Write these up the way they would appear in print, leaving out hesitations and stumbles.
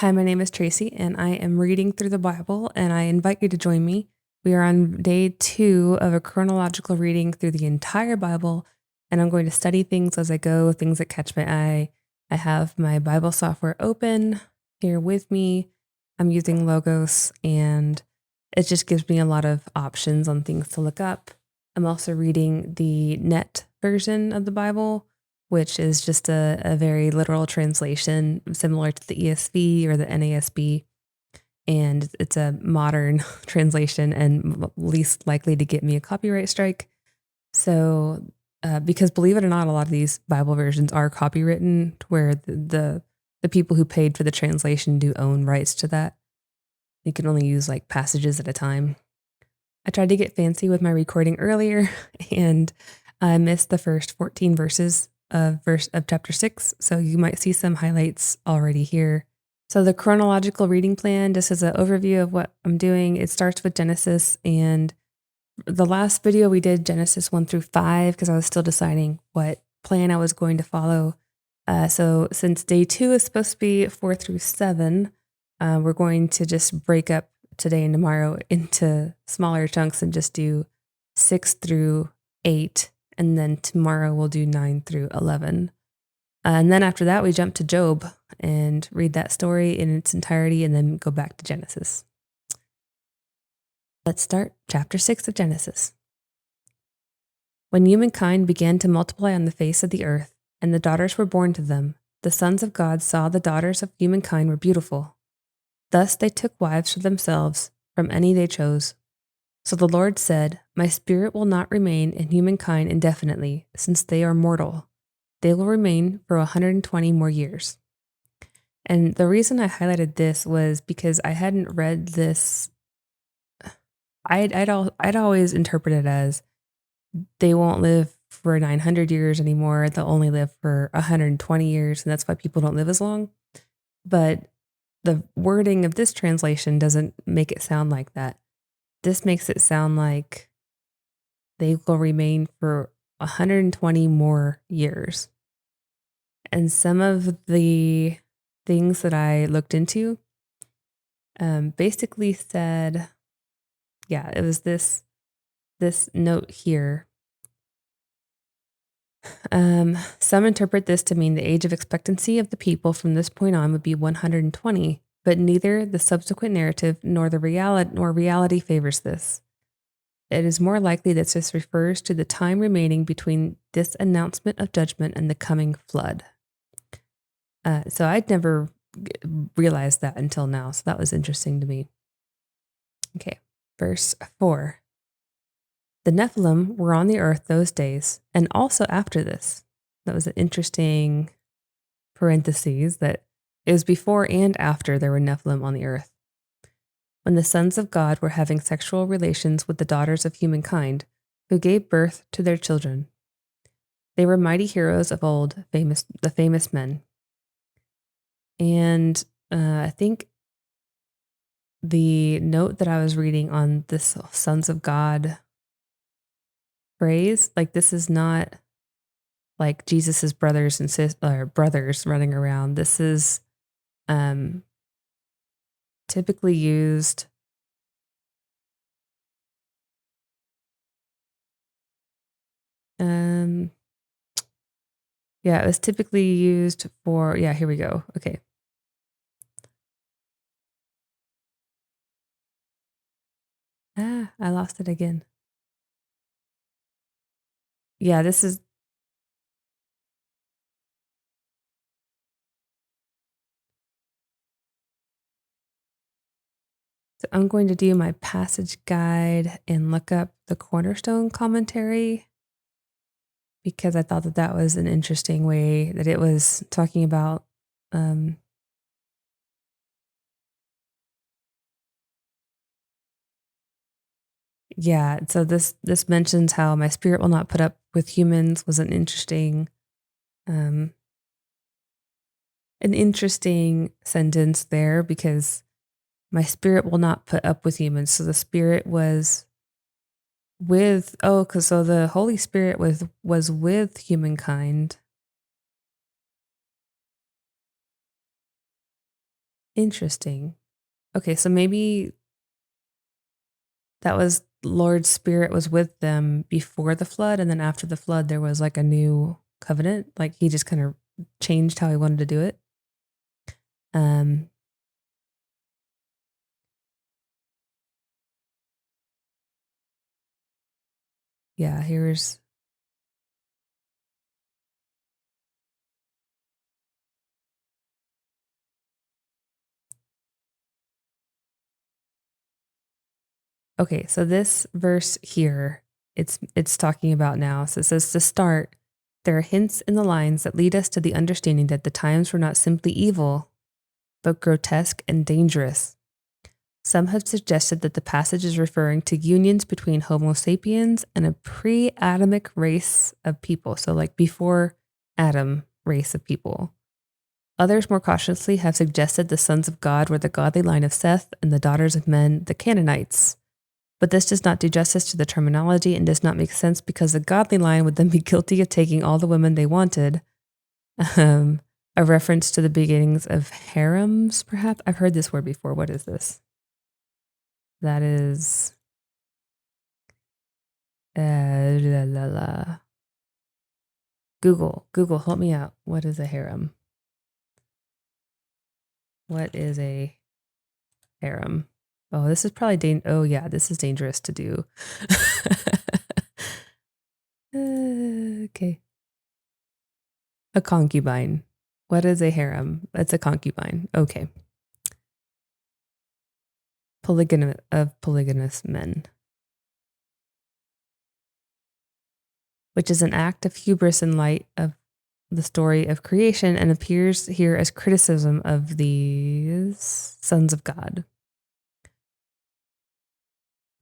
Hi, my name is Tracy, and I am reading through the Bible, and I invite you to join me. We are on day 2 of a chronological reading through the entire Bible, and I'm going to study things as I go, things that catch my eye. I have my Bible software open here with me. I'm using Logos, and it just gives me a lot of options on things to look up. I'm also reading the net version of the Bible, which is just a very literal translation similar to the ESV or the NASB. And it's a modern translation and least likely to get me a copyright strike. So, because believe it or not, a lot of these Bible versions are copywritten, where the people who paid for the translation do own rights to that. You can only use like passages at a time. I tried to get fancy with my recording earlier, and I missed the first 14 verses of chapter 6, so you might see some highlights already here. So the chronological reading plan, just as an overview of what I'm doing, it starts with Genesis, and the last video we did Genesis 1 through 5 because I was still deciding what plan I was going to follow. So since day 2 is supposed to be 4 through 7, we're going to just break up today and tomorrow into smaller chunks and just do 6 through 8. And then tomorrow we'll do 9 through 11. And then after that, we jump to Job and read that story in its entirety and then go back to Genesis. Let's start chapter 6 of Genesis. When humankind began to multiply on the face of the earth, and the daughters were born to them, the sons of God saw the daughters of humankind were beautiful. Thus they took wives for themselves from any they chose. So the Lord said, My spirit will not remain in humankind indefinitely, since they are mortal. They will remain for 120 more years. And the reason I highlighted this was because I hadn't read this. I'd always interpreted it as they won't live for 900 years anymore. They'll only live for 120 years, and that's why people don't live as long. But the wording of this translation doesn't make it sound like that. This makes it sound like they will remain for 120 more years. And some of the things that I looked into basically said, it was this note here. Some interpret this to mean the age of expectancy of the people from this point on would be 120, but neither the subsequent narrative nor reality favors this. It is more likely that this refers to the time remaining between this announcement of judgment and the coming flood. So I'd never realized that until now, so that was interesting to me. Okay, verse 4. The Nephilim were on the earth those days, and also after this. That was an interesting parentheses, that it was before and after there were Nephilim on the earth. When the sons of God were having sexual relations with the daughters of humankind, who gave birth to their children. They were mighty heroes of old, the famous men. And I think the note that I was reading on this sons of God phrase, like this is not like Jesus's brothers and brothers running around. This is typically used it was typically used for, here we go. Okay. I lost it again. Yeah, this is. So I'm going to do my passage guide and look up the Cornerstone commentary because I thought that was an interesting way that it was talking about so this mentions how my spirit will not put up with humans was an interesting sentence there, because my spirit will not put up with humans. So the spirit was with so the Holy Spirit was with humankind. Interesting. Okay, so maybe that was Lord's Spirit was with them before the flood, and then after the flood, there was like a new covenant. Like he just kind of changed how he wanted to do it. Um, yeah, here's okay. So this verse here, it's talking about now. So it says to start, there are hints in the lines that lead us to the understanding that the times were not simply evil, but grotesque and dangerous. Some have suggested that the passage is referring to unions between Homo sapiens and a pre Adamic race of people. So, like before Adam race of people. Others more cautiously have suggested the sons of God were the godly line of Seth and the daughters of men, the Canaanites. But this does not do justice to the terminology and does not make sense because the godly line would then be guilty of taking all the women they wanted. A reference to the beginnings of harems, perhaps? I've heard this word before. What is this? That is la, la, la. Google, help me out. What is a harem? What is a harem? Oh, this is probably oh yeah, this is dangerous to do. Okay. A concubine. What is a harem? It's a concubine. Okay. Polygamous men. Which is an act of hubris in light of the story of creation and appears here as criticism of these sons of God.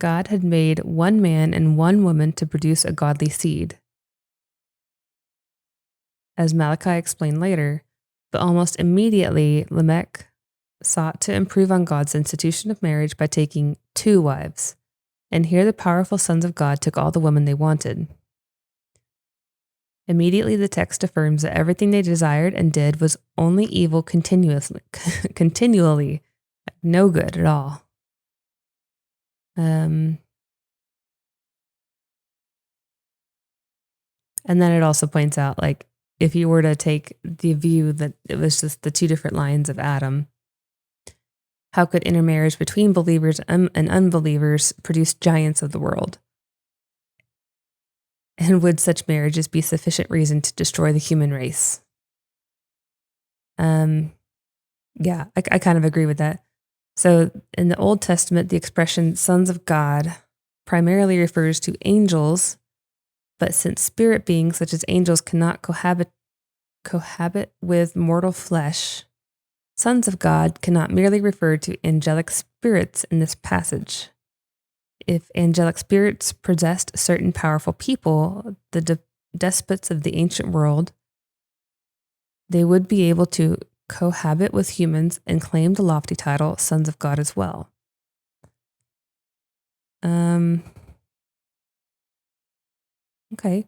God had made one man and one woman to produce a godly seed. As Malachi explained later, but almost immediately Lamech sought to improve on God's institution of marriage by taking 2 wives. And here the powerful sons of God took all the women they wanted. Immediately the text affirms that everything they desired and did was only evil continually, no good at all. And then it also points out, like, if you were to take the view that it was just the 2 different lines of Adam, how could intermarriage between believers and unbelievers produce giants of the world? And would such marriages be sufficient reason to destroy the human race? Yeah, I kind of agree with that. So in the Old Testament, the expression sons of God primarily refers to angels, but since spirit beings such as angels cannot cohabit with mortal flesh, sons of God cannot merely refer to angelic spirits in this passage. If angelic spirits possessed certain powerful people, the despots of the ancient world, they would be able to cohabit with humans and claim the lofty title sons of God as well. Okay.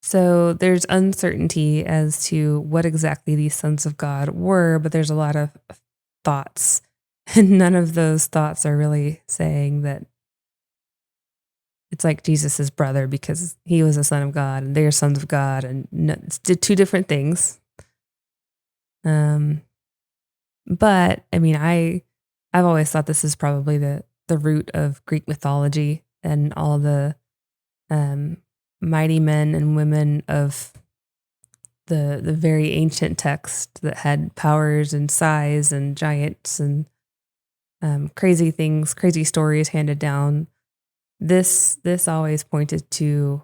So there's uncertainty as to what exactly these sons of God were, but there's a lot of thoughts. And none of those thoughts are really saying that it's like Jesus's brother because he was a son of God and they're sons of God and it's 2 different things. But I mean, I've always thought this is probably the root of Greek mythology and all the mighty men and women of the very ancient text that had powers and size and giants and crazy things, crazy stories handed down. This always pointed to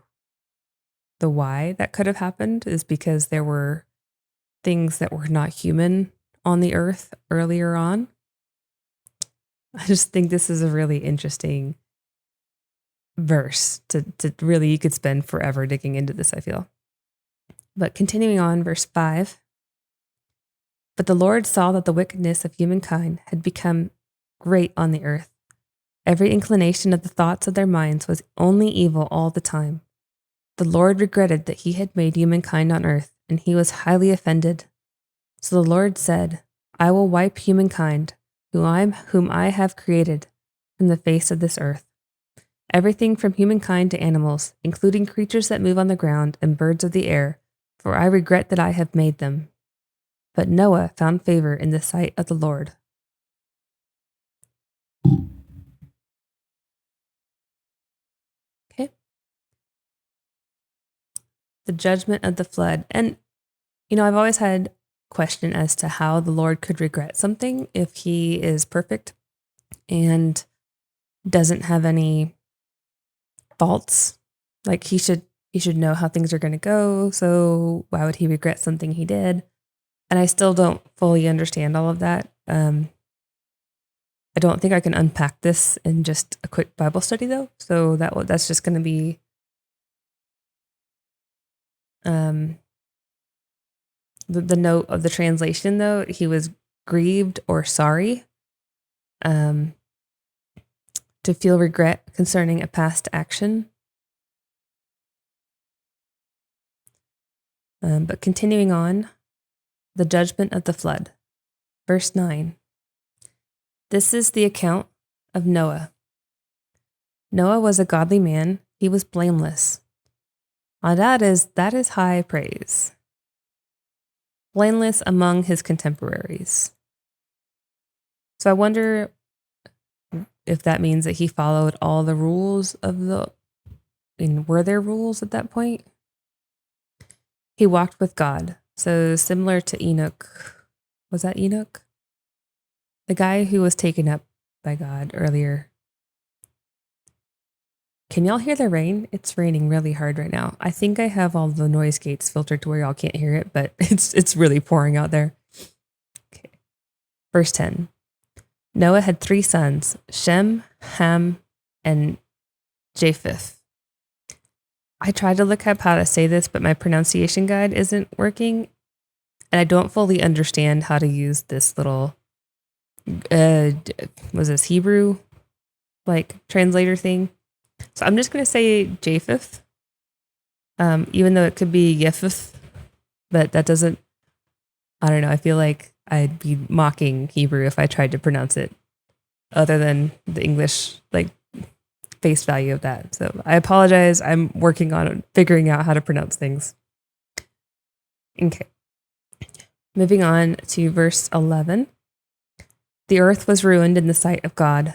the why that could have happened is because there were things that were not human on the earth earlier on. I just think this is a really interesting verse to really, you could spend forever digging into this, I feel. But continuing on, verse 5. But the Lord saw that the wickedness of humankind had become great on the earth. Every inclination of the thoughts of their minds was only evil all the time. The Lord regretted that he had made humankind on earth, and he was highly offended. So the Lord said, I will wipe humankind, whom I have created, from the face of this earth. Everything from humankind to animals, including creatures that move on the ground and birds of the air, for I regret that I have made them. But Noah found favor in the sight of the Lord. Okay. The judgment of the flood. And, I've always had question as to how the Lord could regret something if he is perfect and doesn't have any faults. Like he should know how things are going to go. So why would he regret something he did? And I still don't fully understand all of that. I don't think I can unpack this in just a quick Bible study though. So that's just going to be the note of the translation though. He was grieved or sorry to feel regret concerning a past action. But continuing on, the judgment of the flood. Verse 9. This is the account of Noah. Noah was a godly man. He was blameless. Now that is high praise. Blameless among his contemporaries. So I wonder if that means that he followed all the rules of were there rules at that point? He walked with God. So similar to Enoch. Was that Enoch? The guy who was taken up by God earlier. Can y'all hear the rain? It's raining really hard right now. I think I have all the noise gates filtered to where y'all can't hear it, but it's really pouring out there. Okay. Verse 10. Noah had 3 sons, Shem, Ham, and Japheth. I tried to look up how to say this, but my pronunciation guide isn't working, and I don't fully understand how to use this little, was this Hebrew, translator thing? So I'm just going to say Japheth, even though it could be Yefeth, but that doesn't, I don't know, I feel like I'd be mocking Hebrew if I tried to pronounce it other than the English, face value of that. So I apologize. I'm working on figuring out how to pronounce things. Okay. Moving on to verse 11. The earth was ruined in the sight of God.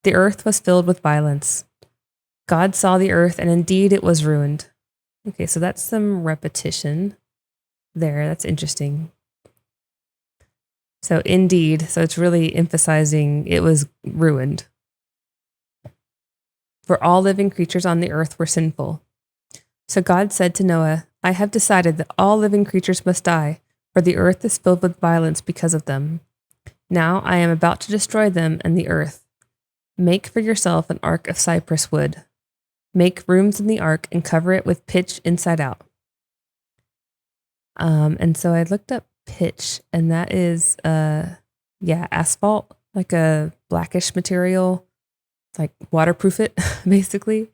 The earth was filled with violence. God saw the earth, and indeed it was ruined. Okay, so that's some repetition there. That's interesting. So indeed, so it's really emphasizing it was ruined. For all living creatures on the earth were sinful. So God said to Noah, I have decided that all living creatures must die, for the earth is filled with violence because of them. Now I am about to destroy them and the earth. Make for yourself an ark of cypress wood. Make rooms in the ark and cover it with pitch inside out. And so I looked up pitch, and that is, asphalt, like a blackish material, waterproof it, basically.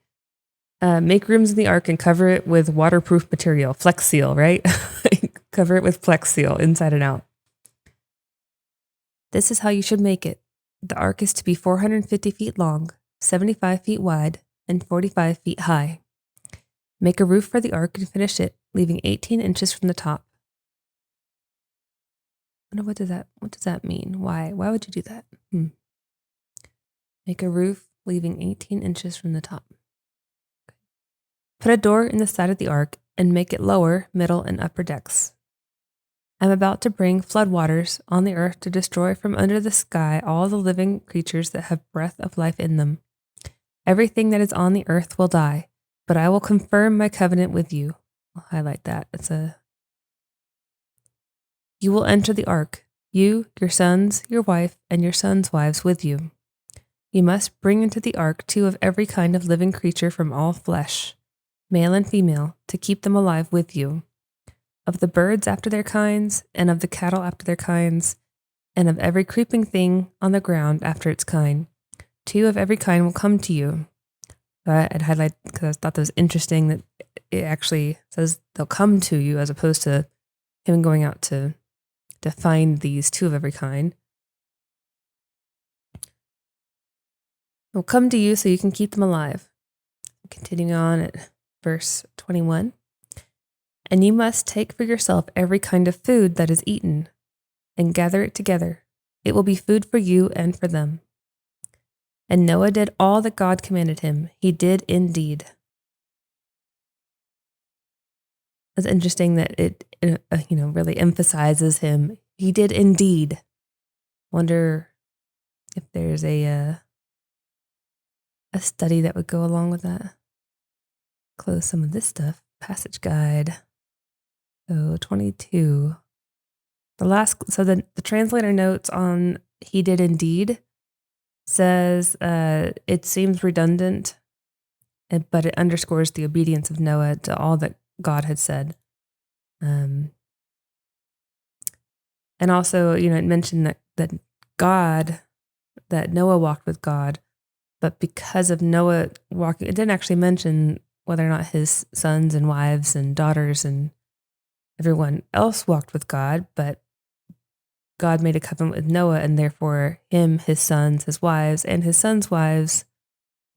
Make rooms in the ark and cover it with waterproof material, Flex Seal, right? Cover it with Flex Seal inside and out. This is how you should make it. The ark is to be 450 feet long, 75 feet wide, and 45 feet high. Make a roof for the ark and finish it, leaving 18 inches from the top. I wonder what does that mean? Why would you do that? Make a roof, leaving 18 inches from the top. Put a door in the side of the ark and make it lower, middle, and upper decks. I'm about to bring floodwaters on the earth to destroy from under the sky all the living creatures that have breath of life in them. Everything that is on the earth will die, but I will confirm my covenant with you. I'll highlight that. You will enter the ark, you, your sons, your wife, and your sons' wives with you. You must bring into the ark 2 of every kind of living creature from all flesh, male and female, to keep them alive with you. Of the birds after their kinds, and of the cattle after their kinds, and of every creeping thing on the ground after its kind. 2 of every kind will come to you. I'd highlight because I thought that was interesting that it actually says they'll come to you as opposed to him going out to defined these two of every kind. Will come to you so you can keep them alive. Continuing on at verse 21. And you must take for yourself every kind of food that is eaten, and gather it together. It will be food for you and for them. And Noah did all that God commanded him. He did indeed. It's interesting that it really emphasizes him. He did indeed. Wonder if there's a study that would go along with that. Close some of this stuff. Passage guide. So 22. The translator notes on he did indeed says it seems redundant, but it underscores the obedience of Noah to all that God had said. And also, it mentioned that Noah walked with God, but because of Noah walking, it didn't actually mention whether or not his sons and wives and daughters and everyone else walked with God, but God made a covenant with Noah, and therefore him, his sons, his wives, and his sons' wives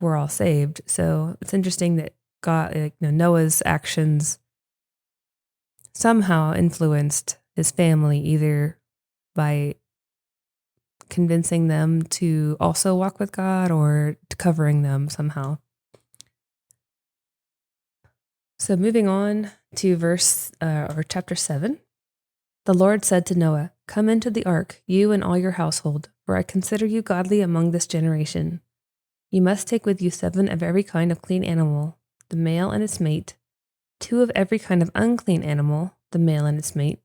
were all saved. So it's interesting that Noah's actions somehow influenced his family, either by convincing them to also walk with God or covering them somehow. So moving on to chapter 7. The Lord said to Noah, "Come into the ark, you and all your household, for I consider you godly among this generation. You must take with you 7 of every kind of clean animal, the male and its mate, 2 of every kind of unclean animal, the male and its mate,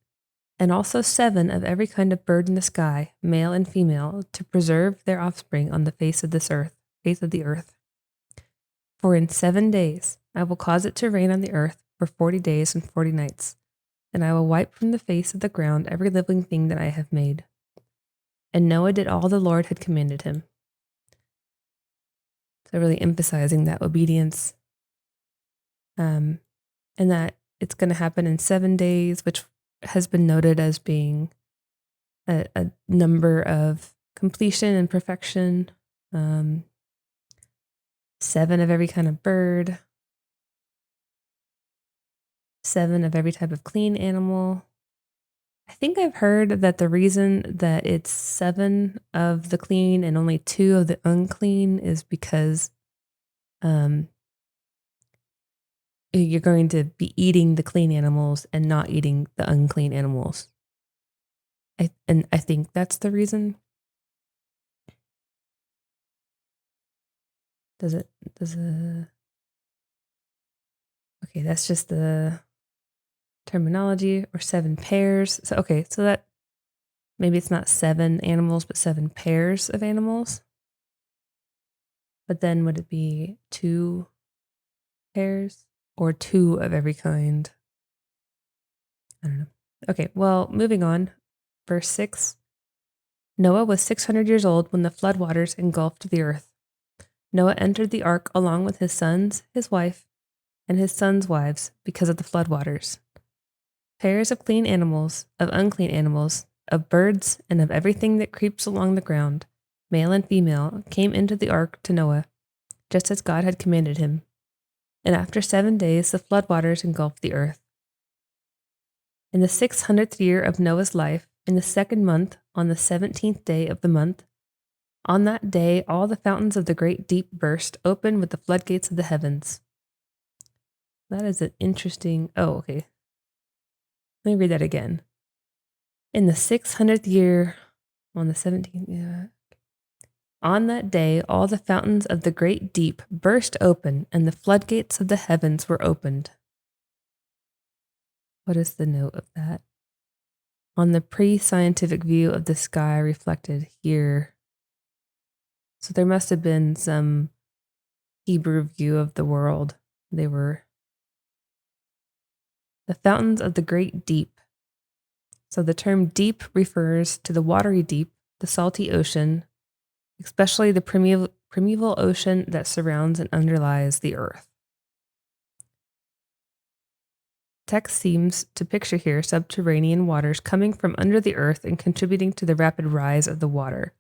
and also 7 of every kind of bird in the sky, male and female, to preserve their offspring on the face of the earth. For in 7 days I will cause it to rain on the earth for 40 days and 40 nights, and I will wipe from the face of the ground every living thing that I have made." And Noah did all the Lord had commanded him. So really emphasizing that obedience, and that it's going to happen in 7 days, which has been noted as being a number of completion and perfection. 7 of every kind of bird, 7 of every type of clean animal. I think I've heard that the reason that it's 7 of the clean and only 2 of the unclean is because you're going to be eating the clean animals and not eating the unclean animals. I think that's the reason. Okay, that's just the terminology, or 7 pairs. So that maybe it's not 7 animals, but 7 pairs of animals. But then would it be 2 pairs or 2 of every kind? I don't know. Okay, well, moving on. Verse 6. Noah was 600 years old when the floodwaters engulfed the earth. Noah entered the ark along with his sons, his wife, and his sons' wives because of the floodwaters. Pairs of clean animals, of unclean animals, of birds, and of everything that creeps along the ground, male and female, came into the ark to Noah, just as God had commanded him. And after 7 days the floodwaters engulfed the earth. In the 600th year of Noah's life, in the 2nd month, on the 17th day of the month, on that day all the fountains of the great deep burst open with the floodgates of the heavens. That is an interesting... Oh, okay. Let me read that again. In the 600th year, on the 17th... On that day, all the fountains of the great deep burst open, and the floodgates of the heavens were opened. What is the note of that? On the pre-scientific view of the sky reflected here. So there must have been some Hebrew view of the world. They were the fountains of the great deep. So the term deep refers to the watery deep, the salty ocean, especially the primeval ocean that surrounds and underlies the earth. text seems to picture here subterranean waters coming from under the earth and contributing to the rapid rise of the water.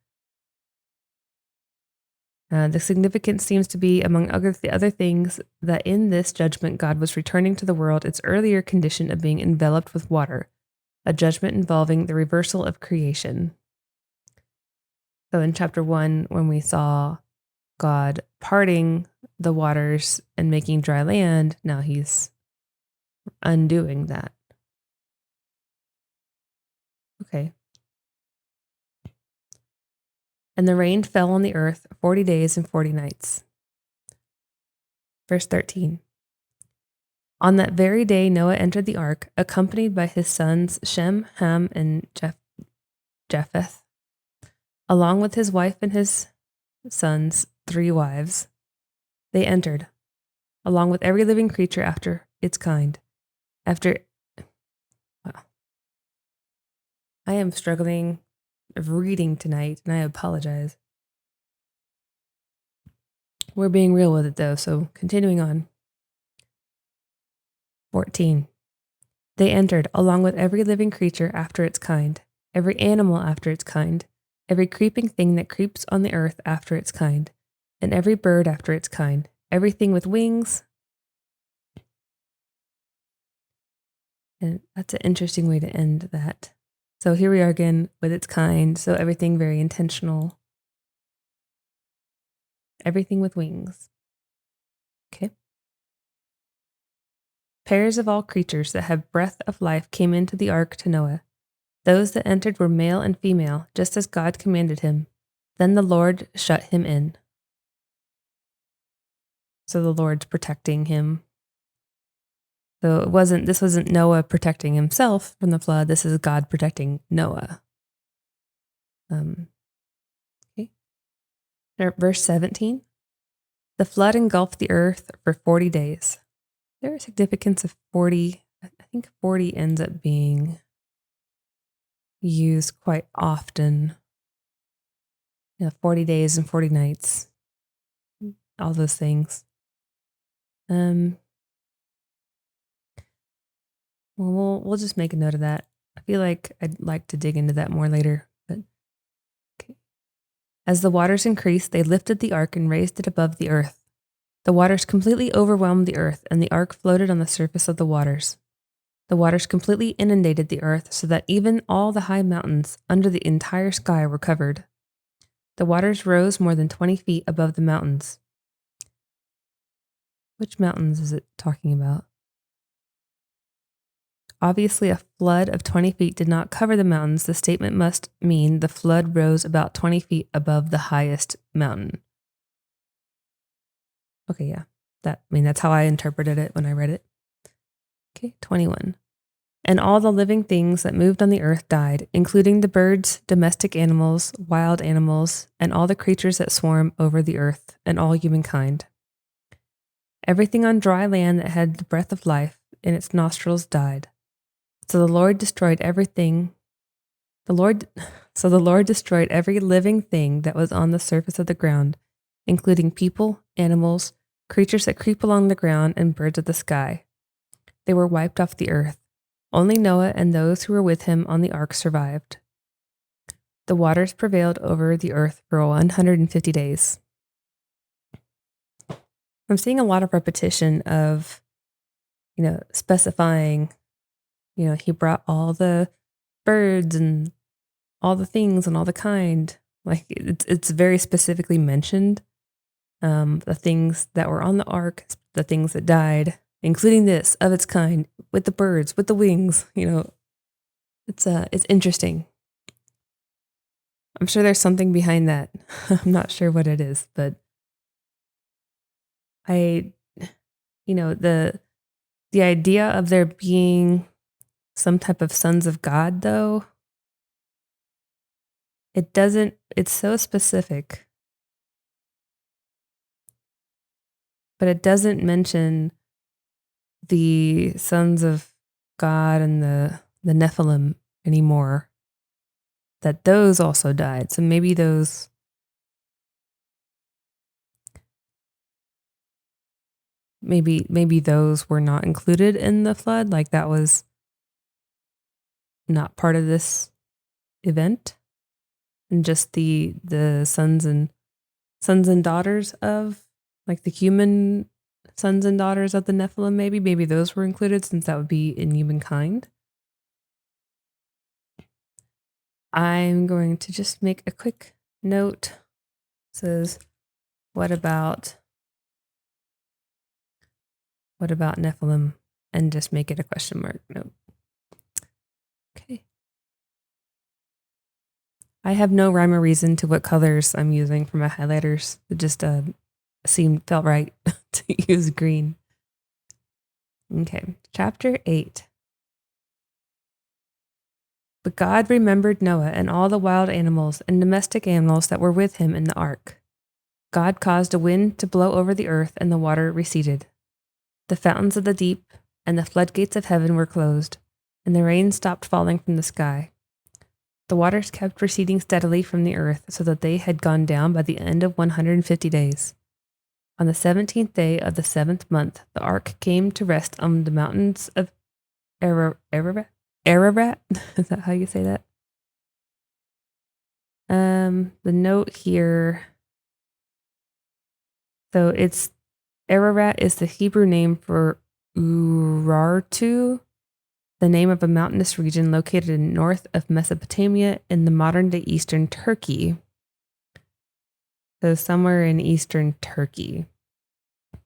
The significance seems to be, among the other things, that in this judgment, God was returning to the world its earlier condition of being enveloped with water, a judgment involving the reversal of creation. So in chapter 1, when we saw God parting the waters and making dry land, now he's undoing that. Okay. And the rain fell on the earth 40 days and 40 nights. Verse 13. On that very day, Noah entered the ark, accompanied by his sons Shem, Ham, and Japheth, along with his wife and his sons' 3 wives. They entered, along with every living creature after its kind. Wow. I am struggling of reading tonight, and I apologize. We're being real with it, though, so continuing on. 14. They entered, along with every living creature after its kind, every animal after its kind, every creeping thing that creeps on the earth after its kind, and every bird after its kind, everything with wings. And that's an interesting way to end that. So here we are again with its kind, so everything very intentional. Everything with wings. Okay. Pairs of all creatures that have breath of life came into the ark to Noah. Those that entered were male and female, just as God commanded him. Then the Lord shut him in. So the Lord's protecting him. So this wasn't Noah protecting himself from the flood. This is God protecting Noah. Okay. Verse 17. The flood engulfed the earth for 40 days. There is significance of 40. I think 40 ends up being used quite often. 40 days and 40 nights. All those things. Well, we'll just make a note of that. I feel like I'd like to dig into that more later. But okay. As the waters increased, they lifted the ark and raised it above the earth. The waters completely overwhelmed the earth, and the ark floated on the surface of the waters. The waters completely inundated the earth, so that even all the high mountains under the entire sky were covered. The waters rose more than 20 feet above the mountains. Which mountains is it talking about? Obviously, a flood of 20 feet did not cover the mountains. The statement must mean the flood rose about 20 feet above the highest mountain. Okay, yeah. That's how I interpreted it when I read it. Okay, 21. And all the living things that moved on the earth died, including the birds, domestic animals, wild animals, and all the creatures that swarm over the earth, and all humankind. Everything on dry land that had the breath of life in its nostrils died. So the Lord destroyed everything. So the Lord destroyed every living thing that was on the surface of the ground, including people, animals, creatures that creep along the ground, and birds of the sky. They were wiped off the earth. Only Noah and those who were with him on the ark survived. The waters prevailed over the earth for 150 days. I'm seeing a lot of repetition of, specifying, he brought all the birds and all the things and all the kind. Like it's very specifically mentioned. The things that were on the ark, the things that died, including this of its kind, with the birds, with the wings. It's interesting. I'm sure there's something behind that. I'm not sure what it is, but the idea of there being some type of sons of God, though, it's so specific, but it doesn't mention the sons of God and the Nephilim anymore, that those also died. So maybe those, maybe those were not included in the flood, like that was not part of this event, and just the sons and daughters of, like, the human sons and daughters of the Nephilim, maybe those were included, since that would be in humankind. I'm going to just make a quick note. It says, what about Nephilim? And just make it a question mark note. Okay. I have no rhyme or reason to what colors I'm using for my highlighters. It just felt right to use green. Okay, chapter 8. But God remembered Noah and all the wild animals and domestic animals that were with him in the ark. God caused a wind to blow over the earth, and the water receded. The fountains of the deep and the floodgates of heaven were closed, and the rain stopped falling from the sky. The waters kept receding steadily from the earth, so that they had gone down by the end of 150 days. On the 17th day of the 7th month, the ark came to rest on the mountains of Ararat? Is that how you say that? The note here. So it's Ararat is the Hebrew name for Urartu, the name of a mountainous region located in north of Mesopotamia in the modern-day eastern Turkey. So somewhere in eastern Turkey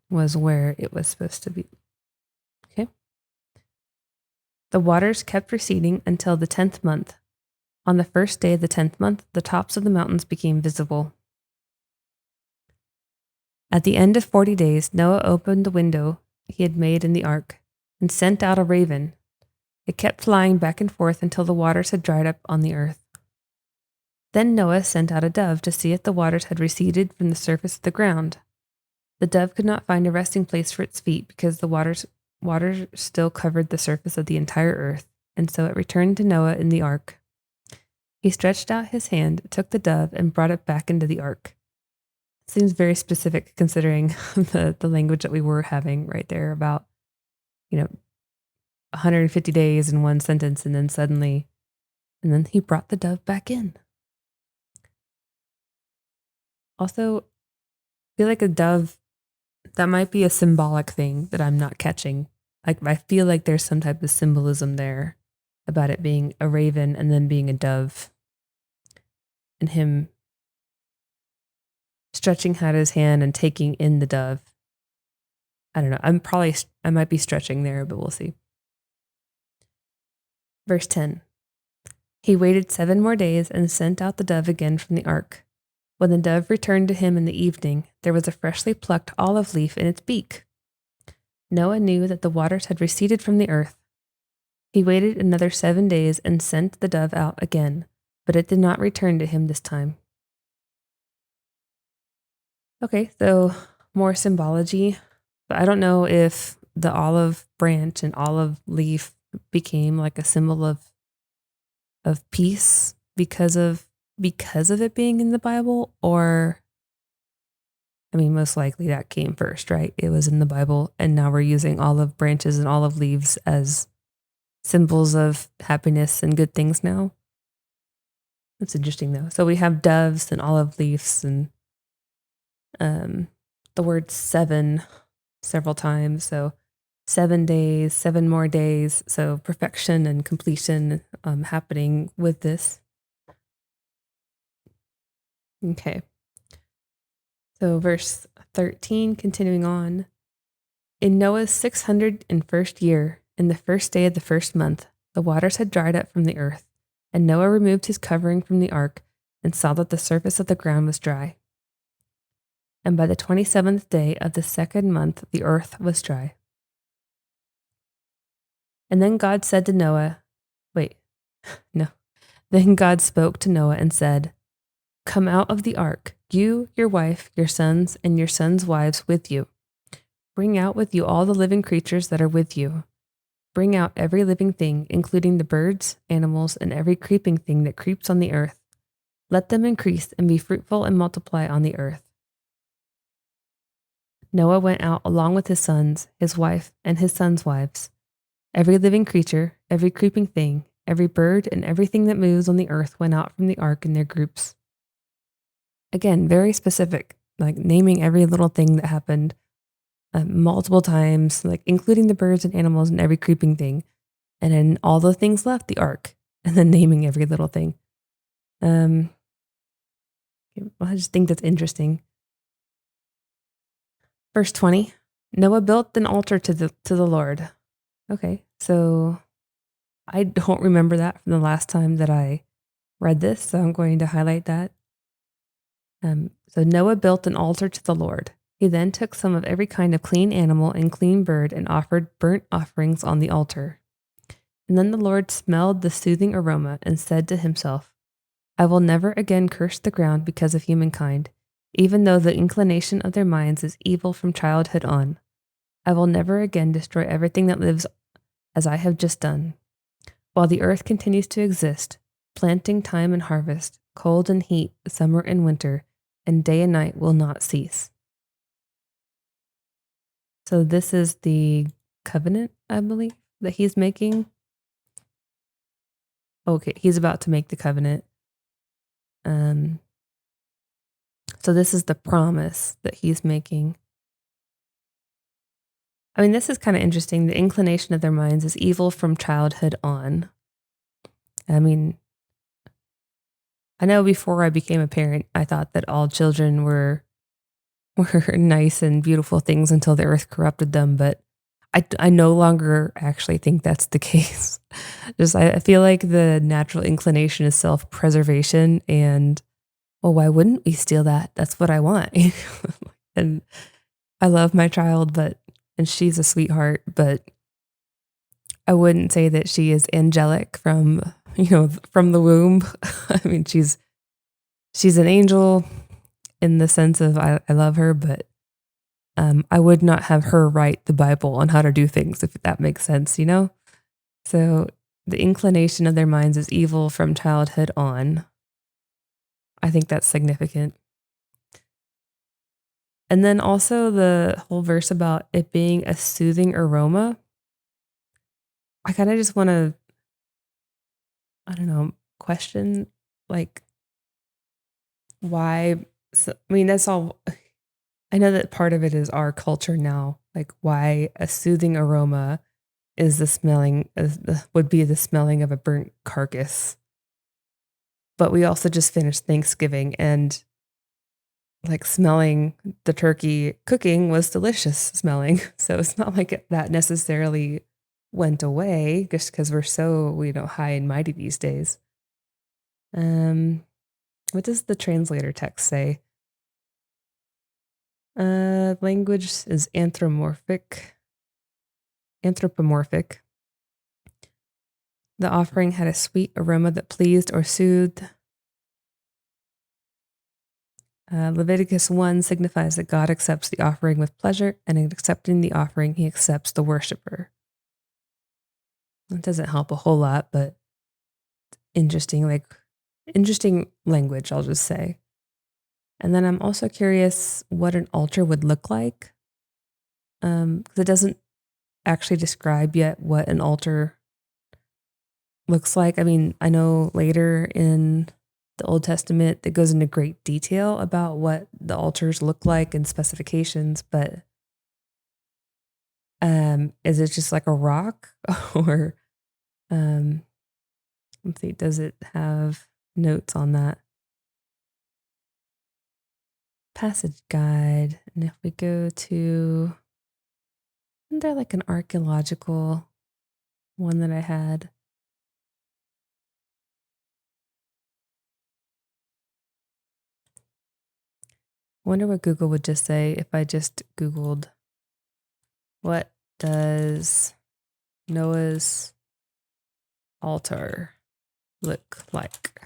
was where it was supposed to be. Okay. The waters kept receding until the 10th month. On the first day of the 10th month, the tops of the mountains became visible. At the end of 40 days, Noah opened the window he had made in the ark and sent out a raven. It kept flying back and forth until the waters had dried up on the earth. Then Noah sent out a dove to see if the waters had receded from the surface of the ground. The dove could not find a resting place for its feet because the waters still covered the surface of the entire earth, and so it returned to Noah in the ark. He stretched out his hand, took the dove, and brought it back into the ark. Seems very specific considering the language that we were having right there about, 150 days in one sentence, and then he brought the dove back in. Also, I feel like a dove, that might be a symbolic thing that I'm not catching. Like, I feel like there's some type of symbolism there about it being a raven and then being a dove, and him stretching out his hand and taking in the dove. I don't know. I might be stretching there, but we'll see. Verse 10. He waited 7 more days and sent out the dove again from the ark. When the dove returned to him in the evening, there was a freshly plucked olive leaf in its beak. Noah knew that the waters had receded from the earth. He waited another 7 days and sent the dove out again, but it did not return to him this time. Okay, so more symbology. But I don't know if the olive branch and olive leaf became like a symbol of peace because of it being in the Bible, or most likely that came first, right? It was in the Bible, and now we're using olive branches and olive leaves as symbols of happiness and good things now. That's interesting though. So we have doves and olive leaves and the word 7 several times. So 7 days, 7 more days. So perfection and completion happening with this. Okay. So verse 13, continuing on. In Noah's 601st year, in the first day of the first month, the waters had dried up from the earth, and Noah removed his covering from the ark and saw that the surface of the ground was dry. And by the 27th day of the 2nd month, the earth was dry. And then God said to Noah, Then God spoke to Noah and said, "Come out of the ark, you, your wife, your sons, and your sons' wives with you. Bring out with you all the living creatures that are with you. Bring out every living thing, including the birds, animals, and every creeping thing that creeps on the earth. Let them increase and be fruitful and multiply on the earth." Noah went out along with his sons, his wife, and his sons' wives. Every living creature, every creeping thing, every bird, and everything that moves on the earth went out from the ark in their groups. Again, very specific, like naming every little thing that happened multiple times, like including the birds and animals and every creeping thing. And then all the things left the ark, and then naming every little thing. I just think that's interesting. Verse 20, Noah built an altar to the Lord. Okay, so I don't remember that from the last time that I read this, so I'm going to highlight that. So Noah built an altar to the Lord. He then took some of every kind of clean animal and clean bird and offered burnt offerings on the altar. And then the Lord smelled the soothing aroma and said to himself, I will never again curse the ground because of humankind, even though the inclination of their minds is evil from childhood on. I will never again destroy everything that lives as I have just done. While the earth continues to exist, planting time and harvest, cold and heat, summer and winter, and day and night will not cease. So this is the covenant, I believe, that he's making. Okay, he's about to make the covenant. So this is the promise that he's making. I mean, this is kind of interesting. The inclination of their minds is evil from childhood on. I mean, I know before I became a parent, I thought that all children were nice and beautiful things until the earth corrupted them, but I no longer actually think that's the case. Just I feel like the natural inclination is self-preservation, and well, why wouldn't we steal that? That's what I want. And I love my child, and she's a sweetheart, but I wouldn't say that she is angelic from the womb. I mean, she's an angel in the sense of I love her, but I would not have her write the Bible on how to do things, if that makes sense, you know? So the inclination of their minds is evil from childhood on. I think that's significant. And then also the whole verse about it being a soothing aroma. I kind of just want to, I don't know, question like why. So, I mean, that's all. I know that part of it is our culture now, like why a soothing aroma is would be the smelling of a burnt carcass. But we also just finished Thanksgiving, and like smelling the turkey cooking was delicious smelling. So it's not like that necessarily went away just because we're so, high and mighty these days. What does the translator text say? Language is anthropomorphic. Anthropomorphic. The offering had a sweet aroma that pleased or soothed. Leviticus 1 signifies that God accepts the offering with pleasure, and in accepting the offering, he accepts the worshiper. That doesn't help a whole lot, but interesting language, I'll just say. And then I'm also curious what an altar would look like. Because it doesn't actually describe yet what an altar looks like. I mean, I know later in the Old Testament that goes into great detail about what the altars look like and specifications, but is it just like a rock or let's see, does it have notes on that? Passage guide. And if we go to, isn't there like an archaeological one that I had? I wonder what Google would just say if I just Googled, what does Noah's altar look like?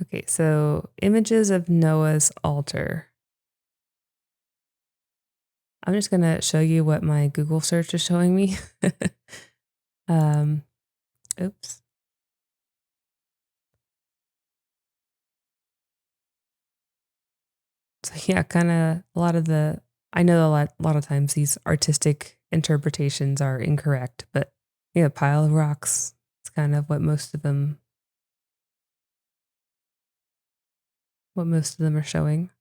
Okay, so images of Noah's altar. I'm just going to show you what my Google search is showing me. Oops. So yeah, kind of I know a lot of times these artistic interpretations are incorrect, but yeah, pile of rocks. It's kind of what most of them are showing.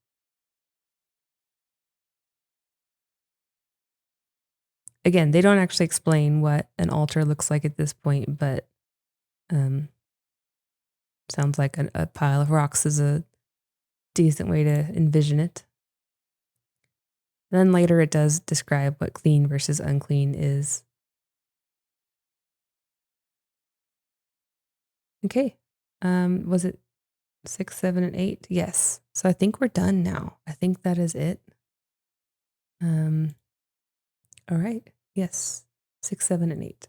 Again, they don't actually explain what an altar looks like at this point, but um, sounds like a pile of rocks is a decent way to envision it. Then later it does describe what clean versus unclean is. Okay. Was it 6, 7, and 8? Yes. So I think we're done now. I think that is it. Um, all right. Yes. 6, 7, and 8.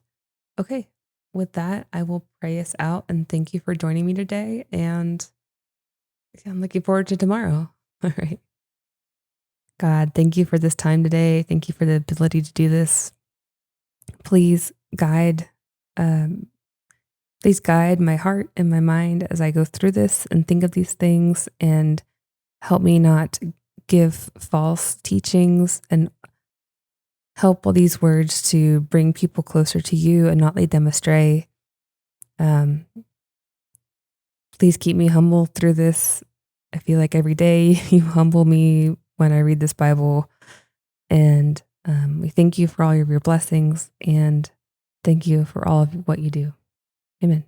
Okay. With that, I will pray us out and thank you for joining me today. And I'm looking forward to tomorrow. All right. God, thank you for this time today. Thank you for the ability to do this. Please guide, um, please guide my heart and my mind as I go through this and think of these things, and help me not give false teachings, and help all these words to bring people closer to you and not lead them astray. Um, please keep me humble through this. I feel like every day you humble me when I read this Bible. And we thank you for all of your blessings, and thank you for all of what you do. Amen.